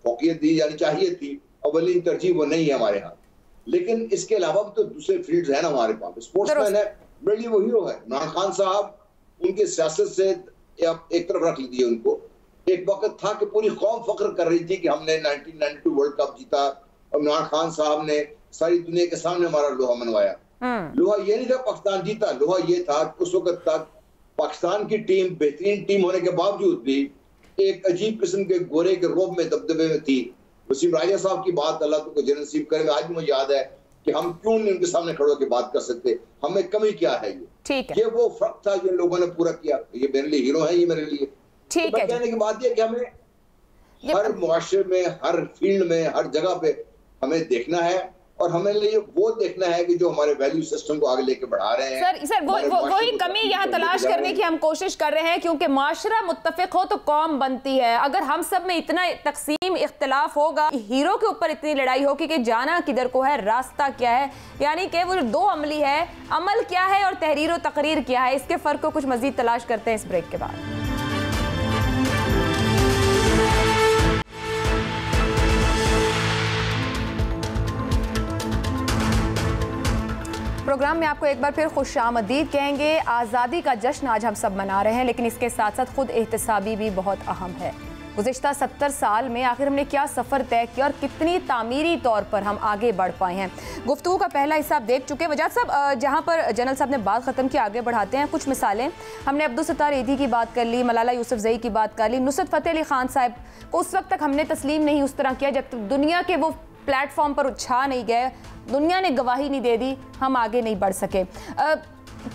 فوقیت دی جانی چاہیے تھی, اولین ترجیح وہ نہیں ہے ہمارے ہاں. لیکن اس کے علاوہ بھی تو دوسرے فیلڈز ہیں نا ہمارے پاس. اسپورٹس مین ہے, میرے لیے وہ ہیرو ہے. عمران خان صاحب, ان کے سیاست سے ایک طرف رکھ لیجیے ان کو. ایک وقت تھا کہ پوری قوم فخر کر رہی تھی کہ ہم نے 1992 ورلڈ کپ جیتا. عمران خان صاحب نے ساری دنیا کے سامنے ہمارا لوہا منوایا. لوہا یہ نہیں تھا پاکستان جیتا, لوہا یہ تھا کہ اس وقت تک پاکستان کی ٹیم بہترین ٹیم ہونے کے باوجود بھی ایک عجیب قسم کے گورے کے روب میں دبدبے میں تھی. وسیم راجہ صاحب کی بات اللہ کو جنت نصیب کرے, آج بھی مجھے یاد ہے کہ ہم کیوں نہیں ان کے سامنے کھڑے ہو کے بات کر سکتے, ہمیں کمی کیا ہے. یہ وہ فرق تھا جو لوگوں نے پورا کیا. یہ میرے لیے ہیرو ہے, یہ میرے لیے. کہنے کی بات یہ کہ ہمیں ہر معاشرے میں, ہر فیلڈ میں, ہر جگہ پہ ہمیں دیکھنا ہے اور ہمیں لیے وہ دیکھنا ہے کہ جو ہمارے ویلیو سسٹم کو آگے لے کے بڑھا رہے ہیں. سر وہی کمی یہاں تلاش کرنے کی ہم کوشش کر رہے ہیں، کیونکہ معاشرہ متفق ہو تو قوم بنتی ہے. اگر ہم سب میں اتنا تقسیم اختلاف ہوگا، ہیرو کے اوپر اتنی لڑائی ہوگی کہ جانا کدھر کو ہے، راستہ کیا ہے، یعنی کہ وہ دو عملی ہے، عمل کیا ہے اور تحریر و تقریر کیا ہے، اس کے فرق کو کچھ مزید تلاش کرتے ہیں اس بریک کے بعد. پروگرام میں آپ کو ایک بار پھر خوش آمدید کہیں گے. آزادی کا جشن آج ہم سب منا رہے ہیں، لیکن اس کے ساتھ ساتھ خود احتسابی بھی بہت اہم ہے. گزشتہ 70 سال میں آخر ہم نے کیا سفر طے کیا اور کتنی تعمیری طور پر ہم آگے بڑھ پائے ہیں. گفتگو کا پہلا حصہ آپ دیکھ چکے. وجاہت صاحب، جہاں پر جنرل صاحب نے بات ختم کی، آگے بڑھاتے ہیں. کچھ مثالیں ہم نے عبدالستار ایدھی کی بات کر لی، ملالہ یوسفزئی کی بات کر لی. نصرت فتح علی خان صاحب کو اس وقت تک ہم نے تسلیم نہیں اس طرح کیا جب تک دنیا کے وہ پلیٹ فارم پر چھا نہیں گئے، دنیا نے گواہی نہیں دے دی، ہم آگے نہیں بڑھ سکے.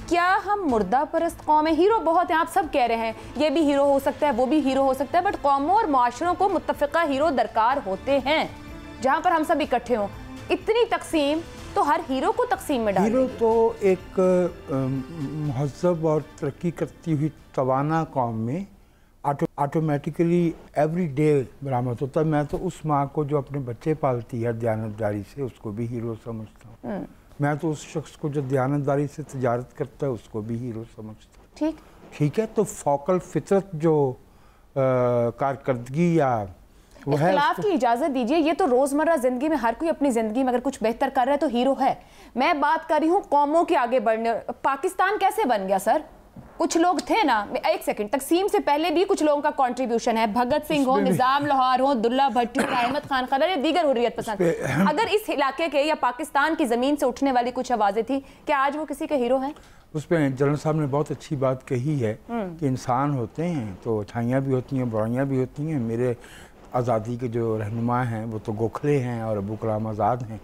کیا ہم مردہ پرست قوم ہیں؟ ہیرو بہت ہیں، آپ سب کہہ رہے ہیں یہ بھی ہیرو ہو سکتا ہے، وہ بھی ہیرو ہو سکتا ہے، بٹ قوموں اور معاشروں کو متفقہ ہیرو درکار ہوتے ہیں جہاں پر ہم سب اکٹھے ہوں. اتنی تقسیم تو ہر ہیرو کو تقسیم میں ڈال. ہیرو تو ایک مہذب اور ترقی کرتی ہوئی توانا قوم میں آٹومیٹکلی ایوری ڈے برآمد ہوتا ہے. میں تو اس ماں کو جو اپنے بچے پالتی ہے دیانتداری سے، اس کو بھی ہیرو سمجھتا ہوں. میں تو اس شخص کو جو دیانتداری سے تجارت کرتا ہے اس کو بھی ہیرو سمجھتا ہوں. ٹھیک ہے. تو فوکل فطرت جو کارکردگی یا اختلاف کی اجازت دیجئے، یہ تو روزمرہ زندگی میں ہر کوئی اپنی زندگی میں اگر کچھ بہتر کر رہا ہے تو ہیرو ہے. میں بات کر رہی ہوں قوموں کے آگے بڑھنے. پاکستان کیسے بن گیا سر؟ کچھ لوگ تھے نا، ایک سیکنڈ، تقسیم سے پہلے بھی کچھ لوگوں کا کنٹریبیوشن ہے. بھگت سنگھ ہو، نظام لاہور ہو، عبداللہ بھٹو، احمد خان خلر یا دیگر حریت پسند. اگر اس علاقے کے یا پاکستان کی زمین سے اٹھنے والی کچھ آوازیں تھی، کیا آج وہ کسی کے ہیرو ہیں؟ اس پہ جنرل صاحب نے بہت اچھی بات کہی ہے کہ انسان ہوتے ہیں تو اچھائیاں بھی ہوتی ہیں، برائیاں بھی ہوتی ہیں. میرے آزادی کے جو رہنما ہیں وہ تو گوکھلے ہیں اور ابو کلام آزاد ہیں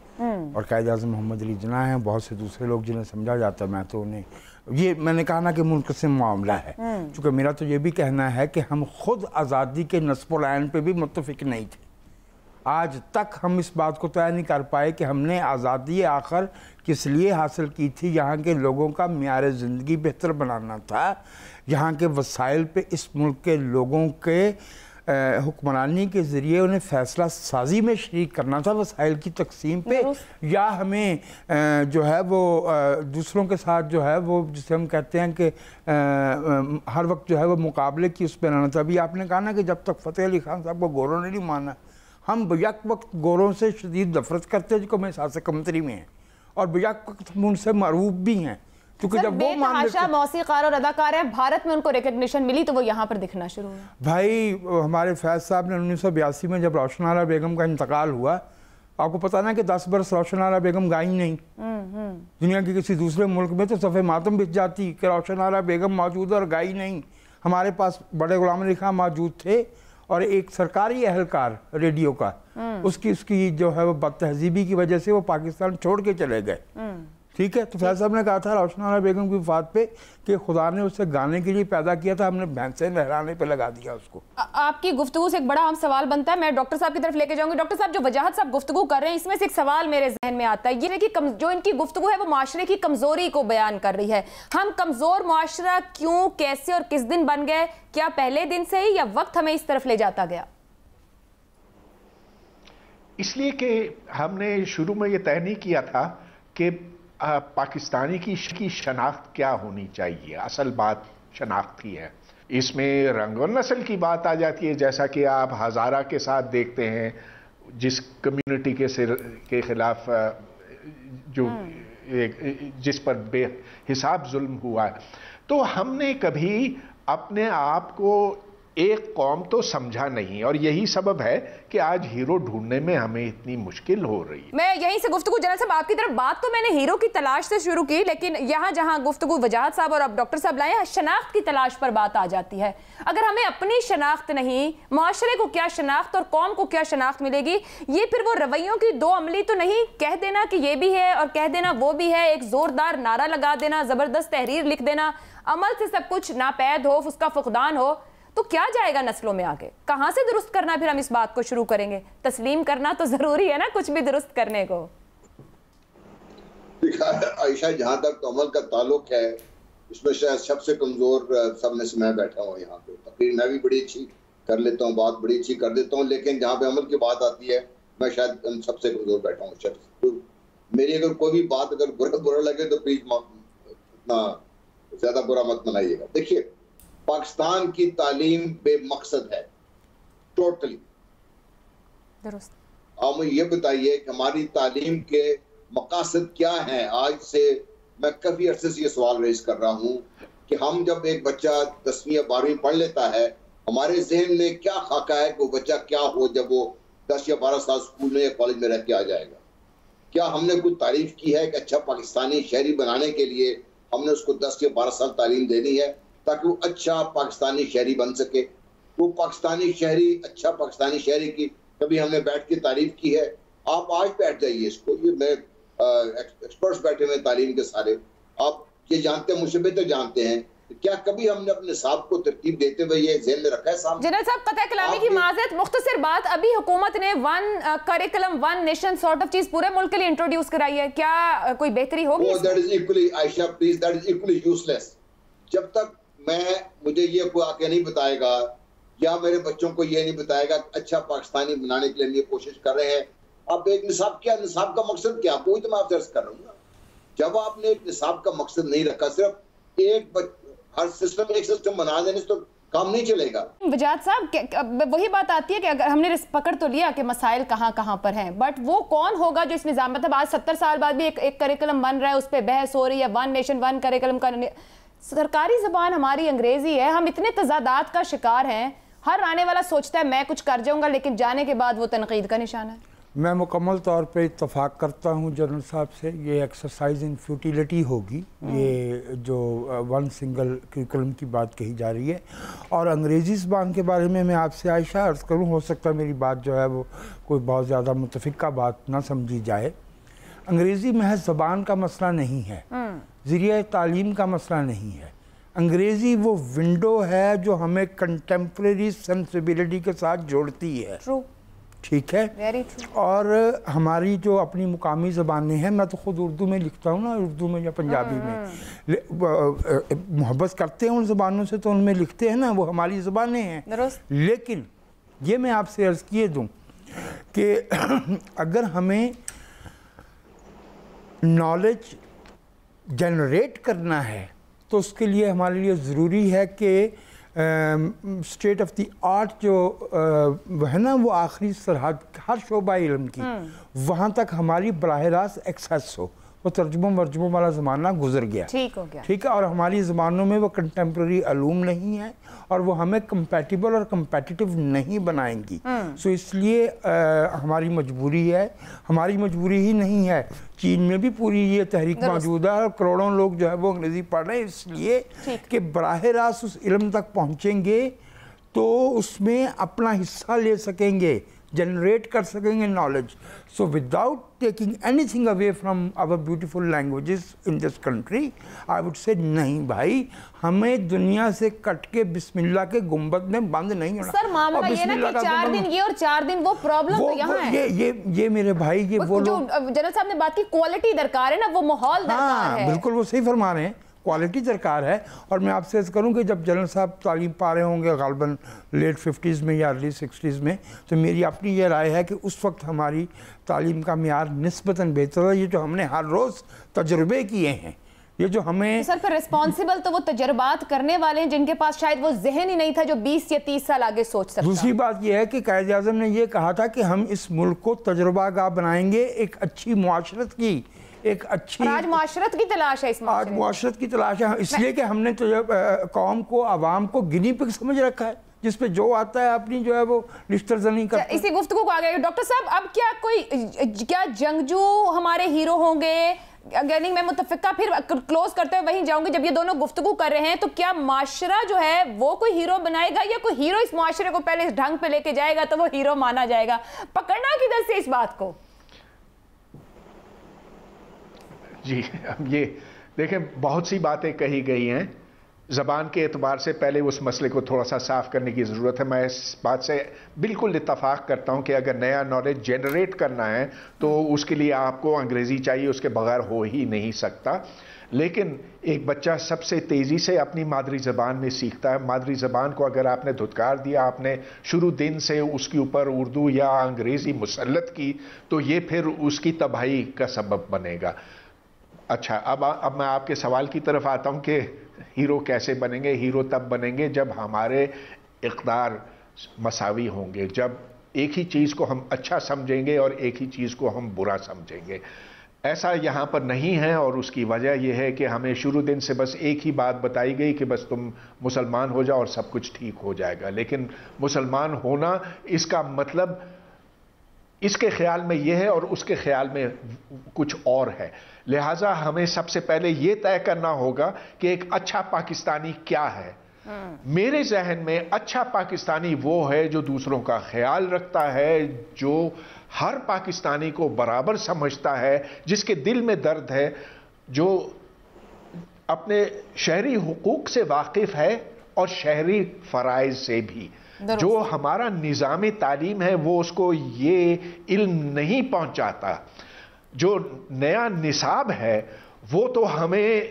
اور قائد اعظم محمد علی جناح ہیں. بہت سے دوسرے لوگ جنہیں سمجھا جاتا ہے، میں تو انہیں یہ میں نے کہا نا کہ منقسم معاملہ ہے. چونکہ میرا تو یہ بھی کہنا ہے کہ ہم خود آزادی کے نصب العین پہ بھی متفق نہیں تھے. آج تک ہم اس بات کو طے نہیں کر پائے کہ ہم نے آزادی آخر کس لیے حاصل کی تھی. یہاں کے لوگوں کا معیار زندگی بہتر بنانا تھا، یہاں کے وسائل پہ اس ملک کے لوگوں کے حکمرانی کے ذریعے انہیں فیصلہ سازی میں شریک کرنا تھا، وسائل کی تقسیم پہ. یا ہمیں جو ہے وہ دوسروں کے ساتھ جو ہے وہ جسے ہم کہتے ہیں کہ ہر وقت جو ہے وہ مقابلے کی اس پہ رہنا تھا. ابھی آپ نے کہا نا کہ جب تک فتح علی خان صاحب کو گوروں نے نہیں مانا، ہم بیک وقت گوروں سے شدید نفرت کرتے ہیں جو کہ احساس کمتری میں ہیں، اور بیک وقت ہم ان سے مرعوب بھی ہیں. کیونکہ جب وہ تحاشا موسیقار اور اداکار ہیں، بھارت میں ان کو ریکگنیشن ملی تو وہ یہاں پر دکھنا شروع ہوا. بھائی ہمارے فیض صاحب نے 1982 میں جب روشن آرا بیگم کا انتقال ہوا، آپ کو پتا نا کہ 10 برس روشن آرا بیگم گائی نہیں. دنیا کے کسی دوسرے ملک میں تو صفحے ماتم بچ جاتی کہ روشن آرا بیگم موجود ہے اور گائی نہیں. ہمارے پاس بڑے غلام علی خان موجود تھے اور ایک سرکاری اہلکار ریڈیو کا، اس کی جو ہے وہ بد تہذیبی کی وجہ سے وہ پاکستان چھوڑ کے چلے گئے. ٹھیک ہے. تو فیض صاحب نے کہا تھا روشن آرا بیگم کی وفات پہ کہ خدا نے اسے گانے کے لیے پیدا کیا تھا، ہم نے بھینسیں لہرانے پہ لگا دیا اس کو. آپ کی گفتگو سے ایک بڑا اہم سوال بنتا ہے، میں ڈاکٹر صاحب کی طرف لے کے جاؤں گی. ڈاکٹر صاحب، جو وجاہت صاحب گفتگو کر رہے ہیں اس میں سے ایک سوال میرے ذہن میں آتا ہے، یہ ہے کہ جو ان کی گفتگو ہے وہ معاشرے کی کمزوری کو بیان کر رہی ہے. ہم کمزور معاشرہ کیوں، کیسے اور کس دن بن گئے؟ کیا پہلے دن سے ہی یا وقت ہمیں اس طرف لے جاتا گیا؟ اس لیے کہ ہم نے شروع میں یہ طے نہیں کیا تھا کہ پاکستانی کی شناخت کیا ہونی چاہیے. اصل بات شناخت کی ہے. اس میں رنگ اور نسل کی بات آ جاتی ہے، جیسا کہ آپ ہزارہ کے ساتھ دیکھتے ہیں جس کمیونٹی کے خلاف جو جس پر بے حساب ظلم ہوا ہے. تو ہم نے کبھی اپنے آپ کو ایک قوم تو سمجھا نہیں، اور یہی سبب ہے کہ آج ہیرو ڈھونڈنے میں ہمیں اتنی مشکل ہو رہی ہے. میں یہیں سے گفتگو جنرل صاحب آپ کی طرف بات تو میں نے ہیرو کی تلاش سے شروع کی، لیکن یہاں جہاں گفتگو وجاہت صاحب اور اب ڈاکٹر صاحب لائے ہیں، شناخت کی تلاش پر بات آ جاتی ہے. اگر ہمیں اپنی شناخت نہیں، معاشرے کو کیا شناخت اور قوم کو کیا شناخت ملے گی؟ یہ پھر وہ رویوں کی دو عملی تو نہیں، کہہ دینا کہ یہ بھی ہے اور کہہ دینا وہ بھی ہے، ایک زوردار نعرہ لگا دینا، زبردست تحریر لکھ دینا، عمل سے سب کچھ ناپید ہو، اس کا فقدان ہو، تو کیا جائے گا نسلوں میں آگے؟ کہاں سے درست کرنا پھر ہم اس بات کو شروع کریں گے؟ تسلیم کرنا تو ضروری ہے نا کچھ بھی درست کرنے کو. عائشہ جہاں تک تو عمل کا تعلق ہے اس میں شاید سب سے کمزور سب میں سے میں بیٹھا ہوں یہاں پہ. تقریر میں بھی بڑی اچھی کر لیتا ہوں, بات بڑی اچھی کر دیتا ہوں, لیکن جہاں پہ عمل کی بات آتی ہے میں شاید سب سے کمزور بیٹھا ہوں. شاید میری اگر کوئی بھی بات اگر برا لگے تو پلیز اتنا زیادہ برا مت منائیے گا. دیکھیے پاکستان کی تعلیم بے مقصد ہے ٹوٹلی. درست. آپ مجھے یہ بتائیے کہ ہماری تعلیم کے مقاصد کیا ہیں؟ آج سے میں کافی عرصے سے یہ سوال ریز کر رہا ہوں کہ ہم جب ایک بچہ 10ویں یا 12ویں پڑھ لیتا ہے ہمارے ذہن میں کیا خاکہ ہے کہ وہ بچہ کیا ہو جب وہ 10 یا 12 سال اسکول میں یا کالج میں رہ کے آ جائے گا؟ کیا ہم نے کوئی تعریف کی ہے کہ اچھا پاکستانی شہری بنانے کے لیے ہم نے اس کو 10 یا 12 سال تعلیم دینی ہے تاکہ وہ اچھا پاکستانی شہری بن سکے؟ وہ پاکستانی شہری اچھا پاکستانی شہری کی کبھی ہم نے بیٹھ کے تعریف کی ہے؟ آپ آج بیٹھ جائیے اس کو, یہ میں ایکسپرٹس بیٹھے ہوئے تعلیم کے سارے, آپ یہ جانتے ہیں مجھ سے بہتر جانتے ہیں, کیا کبھی ہم نے اپنے نصاب کو ترتیب دیتے ہوئے یہ ذہن میں رکھا ہے سامنے؟ جنرل صاحب قطع کلامی کی معذرت, مختصر بات, ابھی حکومت نے one curriculum one nation sort of cheese پورے ملک کے لیے انٹروڈیوس کرائی ہے, کیا کوئی بہتری ہوگی؟ That is equally Ayesha please, that is equally useless. جب تک مجھے یہ کوئی آ کے نہیں بتائے گا یا میرے بچوں کو یہ نہیں بتائے گا اچھا پاکستانی بنانے کے لیے کوشش کر رہے ہیں. اب ایک نصاب کیا, نصاب کا مقصد کیا, کوئی تو میں آپ سے عرض کر رہا ہوں نا. جب آپ نے ایک نصاب کا مقصد نہیں رکھا, صرف ہر سسٹم ایک سسٹم بنا دینے سے تو کام نہیں چلے گا. وجاد صاحب وہی بات آتی ہے کہ اگر ہم نے پکڑ تو لیا کہ مسائل کہاں کہاں پر ہیں, بٹ وہ کون ہوگا جو اس نظام, مطلب آج 70 سال بعد بھی ایک کریکلم بن رہا ہے, اس پہ بحث ہو رہی ہے, ون نیشن ون کریکلم کا. سرکاری زبان ہماری انگریزی ہے, ہم اتنے تضادات کا شکار ہیں, ہر آنے والا سوچتا ہے میں کچھ کر جاؤں گا لیکن جانے کے بعد وہ تنقید کا نشانہ ہے. میں مکمل طور پہ اتفاق کرتا ہوں جنرل صاحب سے, یہ ایکسرسائز ان فیوٹیلیٹی ہوگی یہ جو ون سنگل کریکولم کی بات کہی جا رہی ہے. اور انگریزی زبان کے بارے میں آپ سے عائشہ عرض کروں, ہو سکتا ہے میری بات جو ہے وہ کوئی بہت زیادہ متفقہ بات نہ سمجھی جائے. انگریزی محض زبان کا مسئلہ نہیں ہے, ذریعہ تعلیم کا مسئلہ نہیں ہے. انگریزی وہ ونڈو ہے جو ہمیں کنٹمپریری سینسیبلٹی کے ساتھ جوڑتی ہے. ٹھیک ہے, اور ہماری جو اپنی مقامی زبانیں ہیں, میں تو خود اردو میں لکھتا ہوں نا, اردو میں یا پنجابی میں محبت کرتے ہیں ان زبانوں سے تو ان میں لکھتے ہیں نا, وہ ہماری زبانیں ہیں. لیکن یہ میں آپ سے عرض کیے دوں کہ اگر ہمیں نالج جنریٹ کرنا ہے تو اس کے لیے ہمارے لیے ضروری ہے کہ اسٹیٹ آف دی آرٹ جو ہے نا, وہ آخری سرحد ہر شعبہ علم کی, وہاں تک ہماری براہ راست ایکسیس ہو. وہ ترجمہ مرجموں والا زمانہ گزر گیا, ٹھیک ہو گیا, ٹھیک ہے. اور ہماری زبانوں میں وہ کنٹمپریری علوم نہیں ہے اور وہ ہمیں کمپیٹیبل اور کمپیٹیٹیو نہیں بنائیں گی. سو اس لیے ہماری مجبوری ہے, ہماری مجبوری ہی نہیں ہے, چین میں بھی پوری یہ تحریک موجود ہے اور کروڑوں لوگ جو ہے وہ انگریزی پڑھ رہے ہیں, اس لیے کہ براہ راست اس علم تک پہنچیں گے تو اس میں اپنا حصہ لے سکیں گے, جنریٹ کر سکیں گے knowledge. So without taking anything away from our beautiful languages in this country, I would say نہیں بھائی, ہمیں دنیا سے کٹ کے بسم اللہ کے گنبد میں بند نہیں ہونا. سر معاملہ یہ نا کہ 4 دن یہ اور 4 دن وہ پرابلم تو یہاں ہے. یہ میرے بھائی, یہ وہ جو جنرل صاحب نے بات کی کوالٹی درکار ہے نا, وہ ماحول درکار ہے. بالکل وہ صحیح فرما رہے ہیں, کوالٹی درکار ہے. اور میں آپ سے عرض کروں کہ جب جنرل صاحب تعلیم پا رہے ہوں گے غالباً لیٹ 50s میں یا ارلی 60s میں, تو میری اپنی یہ رائے ہے کہ اس وقت ہماری تعلیم کا معیار نسبتاً بہتر ہے. یہ جو ہم نے ہر روز تجربے کیے ہیں, یہ جو ہمیں سر پھر ریسپانسیبل تو وہ تجربات کرنے والے ہیں جن کے پاس شاید وہ ذہن ہی نہیں تھا جو 20 یا 30 سال آگے سوچ سکتا. دوسری بات یہ ہے کہ قائد اعظم نے یہ کہا تھا کہ ہم اس ملک کو تجربہ گاہ بنائیں گے, ایک اچھی معاشرت کی, ایک اچھی آج معاشرت کی تلاش ہے, اس آج معاشرت کی تلاش ہے, اس لیے کہ ہم نے تو قوم کو, عوام کو گنی پگ سمجھ رکھا ہے, جس پہ جو آتا ہے اپنی جو ہے وہ لشتر زنی کرتا ہے. اسی گفتگو کو آگے ڈاکٹر صاحب, اب کیا جنگجو ہمارے ہیرو ہوں گے؟ اگین میں متفقہ پھر کلوز کرتے ہوئے وہیں جاؤں گی, جب یہ دونوں گفتگو کر رہے ہیں تو کیا معاشرہ جو ہے وہ کوئی ہیرو بنائے گا یا کوئی ہیرو اس معاشرے کو پہلے اس ڈھنگ پہ لے کے جائے گا تو وہ ہیرو مانا جائے گا؟ پکڑنا کدھر سے اس بات کو؟ جی اب یہ دیکھیں, بہت سی باتیں کہی گئی ہیں. زبان کے اعتبار سے پہلے اس مسئلے کو تھوڑا سا صاف کرنے کی ضرورت ہے. میں اس بات سے بالکل اتفاق کرتا ہوں کہ اگر نیا نالج جنریٹ کرنا ہے تو اس کے لیے آپ کو انگریزی چاہیے, اس کے بغیر ہو ہی نہیں سکتا. لیکن ایک بچہ سب سے تیزی سے اپنی مادری زبان میں سیکھتا ہے. مادری زبان کو اگر آپ نے دھتکار دیا, آپ نے شروع دن سے اس کے اوپر اردو یا انگریزی مسلط کی, تو یہ پھر اس کی تباہی کا سبب بنے گا. اچھا, اب میں آپ کے سوال کی طرف آتا ہوں کہ ہیرو کیسے بنیں گے. ہیرو تب بنیں گے جب ہمارے اقدار مساوی ہوں گے, جب ایک ہی چیز کو ہم اچھا سمجھیں گے اور ایک ہی چیز کو ہم برا سمجھیں گے. ایسا یہاں پر نہیں ہے, اور اس کی وجہ یہ ہے کہ ہمیں شروع دن سے بس ایک ہی بات بتائی گئی کہ بس تم مسلمان ہو جاؤ اور سب کچھ ٹھیک ہو جائے گا. لیکن مسلمان ہونا اس کا مطلب اس کے خیال میں یہ ہے اور اس کے خیال میں کچھ اور ہے. لہٰذا ہمیں سب سے پہلے یہ طے کرنا ہوگا کہ ایک اچھا پاکستانی کیا ہے. میرے ذہن میں اچھا پاکستانی وہ ہے جو دوسروں کا خیال رکھتا ہے, جو ہر پاکستانی کو برابر سمجھتا ہے, جس کے دل میں درد ہے, جو اپنے شہری حقوق سے واقف ہے اور شہری فرائض سے بھی. جو ہمارا نظام تعلیم ہے وہ اس کو یہ علم نہیں پہنچاتا. جو نیا نصاب ہے وہ تو ہمیں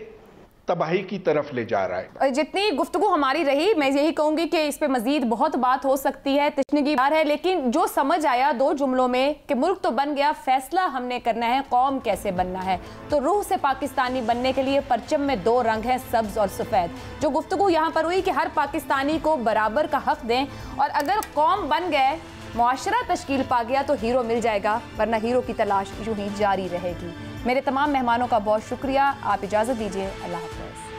تباہی کی طرف لے جا رہا ہے. جتنی گفتگو ہماری رہی, میں یہی کہوں گی کہ اس پہ مزید بہت بات ہو سکتی ہے, تشنگی بار ہے, لیکن جو سمجھ آیا 2 جملوں میں کہ ملک تو بن گیا, فیصلہ ہم نے کرنا ہے قوم کیسے بننا ہے. تو روح سے پاکستانی بننے کے لیے پرچم میں 2 رنگ ہیں, سبز اور سفید. جو گفتگو یہاں پر ہوئی کہ ہر پاکستانی کو برابر کا حق دیں, اور اگر قوم بن گئے, معاشرہ تشکیل پا گیا تو ہیرو مل جائے گا, ورنہ ہیرو کی تلاش یوں ہی جاری رہے گی. میرے تمام مہمانوں کا بہت شکریہ. آپ اجازت دیجیے. اللہ حافظ.